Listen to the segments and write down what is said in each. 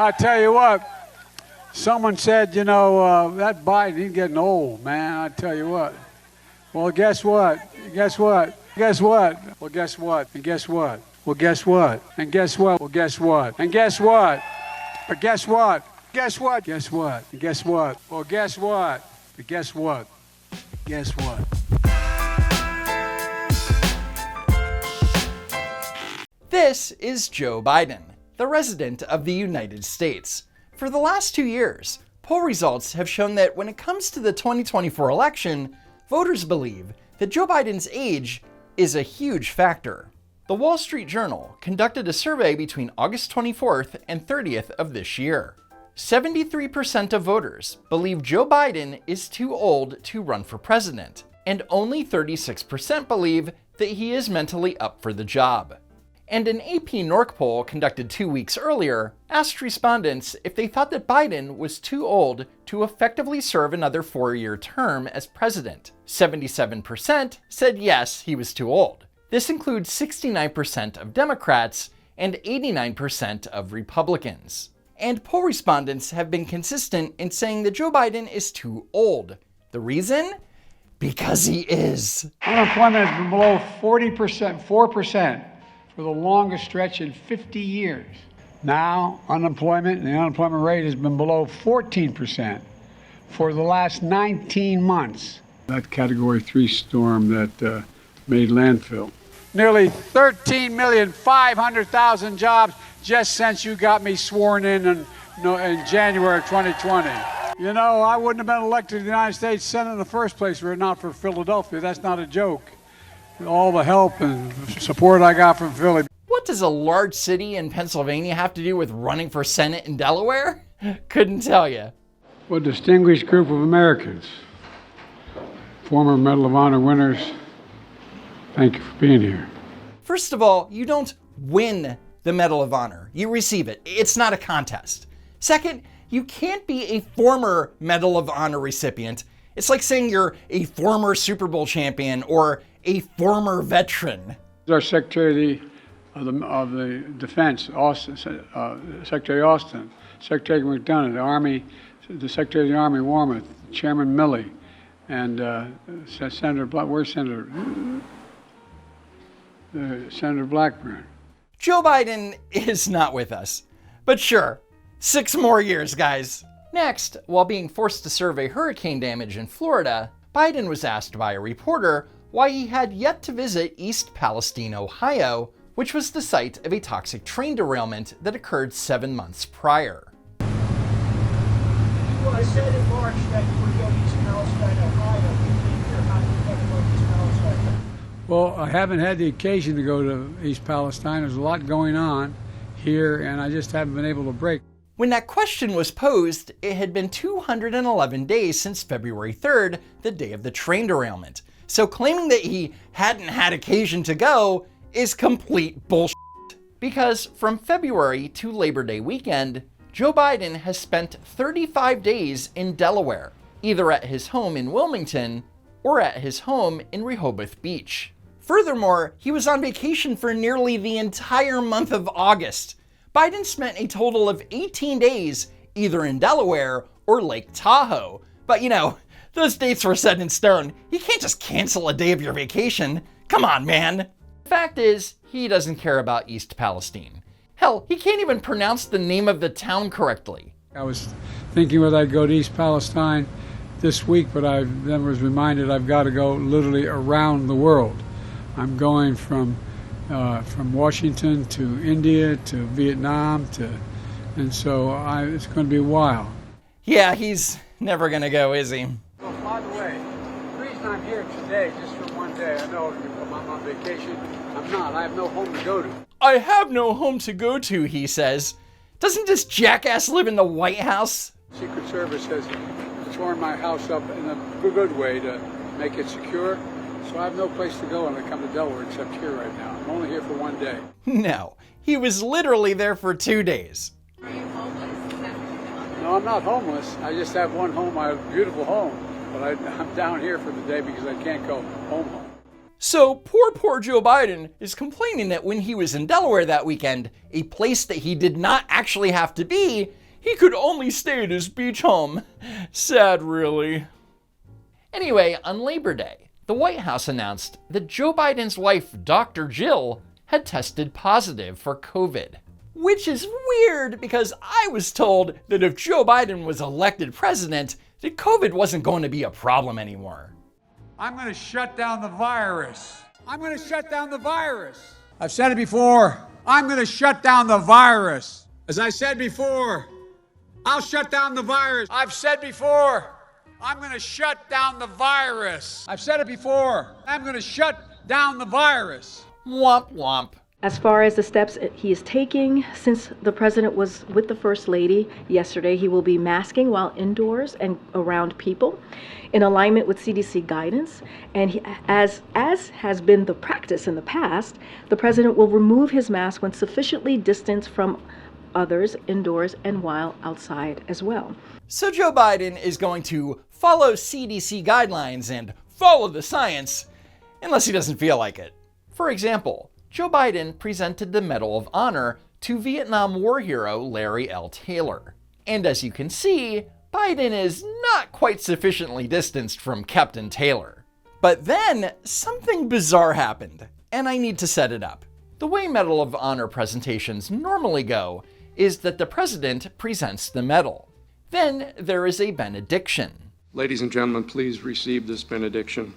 I tell you what, someone said, you know, that Biden, he's getting old, man. I tell you what. Well, guess what? Guess what? Guess what? Well, guess what? And guess what? Well, guess what? And guess what? Well, guess what? And guess what? But guess what? Guess what? Guess what? And guess what? Well, guess what? But guess what? Guess what? This is Joe Biden, the President of the United States. For the last 2 years, poll results have shown that when it comes to the 2024 election, voters believe that Joe Biden's age is a huge factor. The Wall Street Journal conducted a survey between August 24th and 30th of this year. 73% of voters believe Joe Biden is too old to run for president, and only 36% believe that he is mentally up for the job. And an AP NORC poll conducted 2 weeks earlier asked respondents if they thought that Biden was too old to effectively serve another 4-year term as president. 77% said yes, he was too old. This includes 69% of Democrats and 89% of Republicans. And poll respondents have been consistent in saying that Joe Biden is too old. The reason? Because he is. Unemployment has been below 40%, 4%. For the longest stretch in 50 years. Now, the unemployment rate has been below 14% for the last 19 months. That Category 3 storm that made landfill. Nearly 13,500,000 jobs just since you got me sworn in January of 2020. You know, I wouldn't have been elected to the United States Senate in the first place were it not for Philadelphia. That's not a joke. All the help and support I got from Philly. What does a large city in Pennsylvania have to do with running for Senate in Delaware? Couldn't tell you. What a distinguished group of Americans. Former Medal of Honor winners, thank you for being here. First of all, you don't win the Medal of Honor. You receive it. It's not a contest. Second, you can't be a former Medal of Honor recipient. It's like saying you're a former Super Bowl champion or a former veteran. Our Secretary of the Defense, Austin, Secretary Austin, Secretary McDonough, the Secretary of the Army, Warmoth, Chairman Milley, and Senator Senator Blackburn. Joe Biden is not with us. But sure, 6 more years, guys. Next, while being forced to survey hurricane damage in Florida, Biden was asked by a reporter why he had yet to visit East Palestine, Ohio, which was the site of a toxic train derailment that occurred 7 months prior. Well, I said in March that you were going to East Palestine, Ohio. How do you talk about East Palestine? Well, I haven't had the occasion to go to East Palestine. There's a lot going on here, and I just haven't been able to break. When that question was posed, it had been 211 days since February 3rd, the day of the train derailment. So claiming that he hadn't had occasion to go is complete bullshit. Because from February to Labor Day weekend, Joe Biden has spent 35 days in Delaware, either at his home in Wilmington or at his home in Rehoboth Beach. Furthermore, he was on vacation for nearly the entire month of August. Biden spent a total of 18 days either in Delaware or Lake Tahoe. But you know, those dates were set in stone. You can't just cancel a day of your vacation. Come on, man. The fact is, he doesn't care about East Palestine. Hell, he can't even pronounce the name of the town correctly. I was thinking whether I'd go to East Palestine this week, but I then was reminded I've got to go literally around the world. I'm going from Washington to India to Vietnam and so it's going to be a while. Yeah, he's never going to go, is he? Oh, by the way, the reason I'm here today, just for one day, I know I'm on vacation. I'm not. I have no home to go to. I have no home to go to, he says. Doesn't this jackass live in the White House? Secret Service has torn my house up in a good way to make it secure. So I have no place to go when I come to Delaware except here right now. I'm only here for one day. No, he was literally there for 2 days. Are you homeless? No, I'm not homeless. I just have one home, my beautiful home. But I'm down here for the day because I can't go home. So poor Joe Biden is complaining that when he was in Delaware that weekend, a place that he did not actually have to be, he could only stay at his beach home. Sad, really. Anyway, on Labor Day, the White House announced that Joe Biden's wife, Dr. Jill, had tested positive for COVID. Which is weird because I was told that if Joe Biden was elected president, that COVID wasn't going to be a problem anymore. I'm going to shut down the virus. I'm going to shut down the virus. I've said it before. I'm going to shut down the virus. As I said before, I'll shut down the virus. I've said before, I'm going to shut down the virus. I've said it before. I'm going to shut down the virus. Womp womp. As far as the steps he is taking, since the president was with the First Lady yesterday, he will be masking while indoors and around people in alignment with CDC guidance. And as has been the practice in the past, the president will remove his mask when sufficiently distanced from others indoors and while outside as well. So Joe Biden is going to follow CDC guidelines and follow the science, unless he doesn't feel like it. For example, Joe Biden presented the Medal of Honor to Vietnam War hero Larry L. Taylor. And as you can see, Biden is not quite sufficiently distanced from Captain Taylor. But then something bizarre happened, and I need to set it up. The way Medal of Honor presentations normally go is that the president presents the medal. Then there is a benediction. Ladies and gentlemen, please receive this benediction.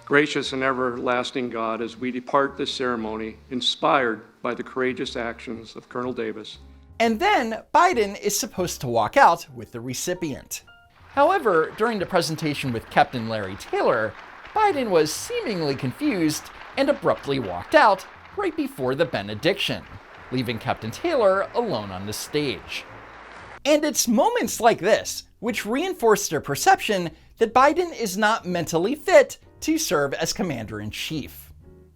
Gracious and everlasting God, as we depart this ceremony, inspired by the courageous actions of Colonel Davis. And then Biden is supposed to walk out with the recipient. However, during the presentation with Captain Larry Taylor, Biden was seemingly confused and abruptly walked out right before the benediction, leaving Captain Taylor alone on the stage. And it's moments like this which reinforce their perception that Biden is not mentally fit to serve as Commander-in-Chief.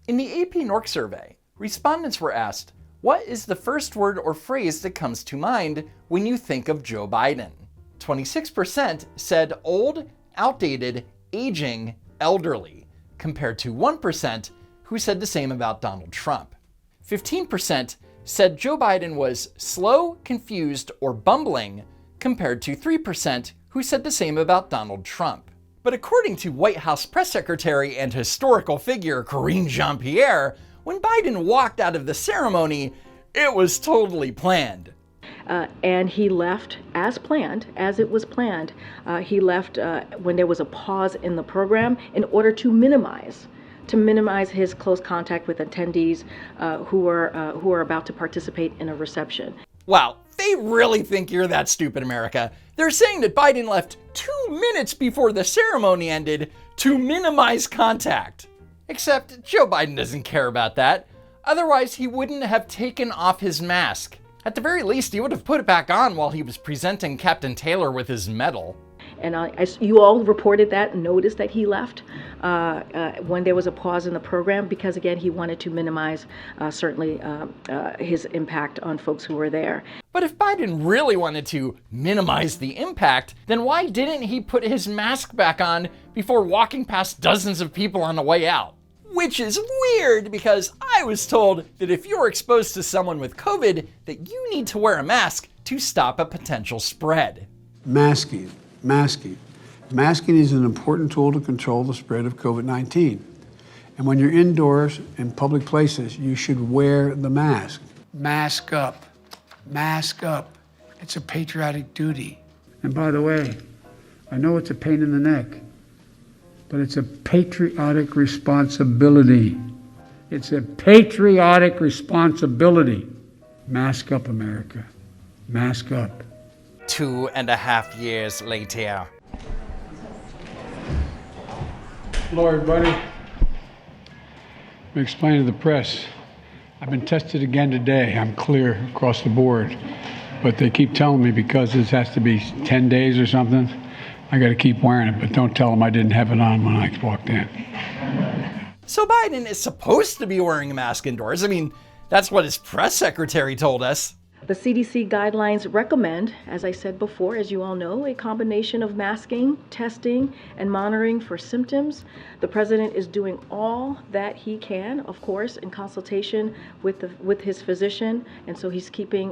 In the AP NORC survey, respondents were asked, what is the first word or phrase that comes to mind when you think of Joe Biden? 26% said old, outdated, aging, elderly, compared to 1% who said the same about Donald Trump. 15% said Joe Biden was slow, confused, or bumbling, compared to 3% who said the same about Donald Trump. But according to White House press secretary and historical figure Karine Jean-Pierre, when Biden walked out of the ceremony, it was totally planned. And he left as planned, as it was planned. He left when there was a pause in the program in order to minimize his close contact with attendees who are about to participate in a reception. Wow, they really think you're that stupid, America. They're saying that Biden left 2 minutes before the ceremony ended to minimize contact. Except Joe Biden doesn't care about that. Otherwise, he wouldn't have taken off his mask. At the very least, he would have put it back on while he was presenting Captain Taylor with his medal. And you all reported that and noticed that he left when there was a pause in the program because, again, he wanted to minimize certainly his impact on folks who were there. But if Biden really wanted to minimize the impact, then why didn't he put his mask back on before walking past dozens of people on the way out? Which is weird because I was told that if you're exposed to someone with COVID, that you need to wear a mask to stop a potential spread. Masking. Masking is an important tool to control the spread of COVID-19. And when you're indoors in public places, you should wear the mask. Mask up. Mask up. It's a patriotic duty. And by the way, I know it's a pain in the neck, but it's a patriotic responsibility. It's a patriotic responsibility. Mask up, America. Mask up. 2.5 years later. Hello, everybody. Let me explain to the press. I've been tested again today. I'm clear across the board. But they keep telling me because this has to be 10 days or something, I got to keep wearing it. But don't tell them I didn't have it on when I walked in. So Biden is supposed to be wearing a mask indoors. I mean, that's what his press secretary told us. The CDC guidelines recommend, as I said before, as you all know, a combination of masking, testing, and monitoring for symptoms. The president is doing all that he can, of course, in consultation with his physician, and so he's keeping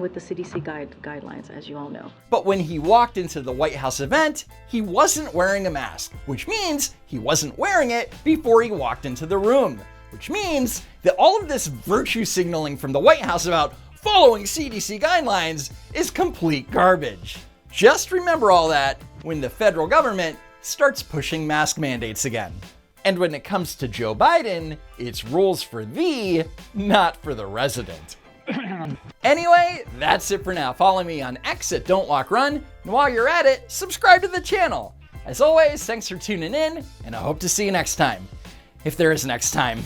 with the CDC guidelines, as you all know. But when he walked into the White House event, he wasn't wearing a mask, which means he wasn't wearing it before he walked into the room, which means that all of this virtue signaling from the White House about following CDC guidelines is complete garbage. Just remember all that when the federal government starts pushing mask mandates again. And when it comes to Joe Biden, it's rules for thee, not for the resident. Anyway, that's it for now. Follow me on X at Don't Walk Run, and while you're at it, subscribe to the channel. As always, thanks for tuning in, and I hope to see you next time. If there is next time.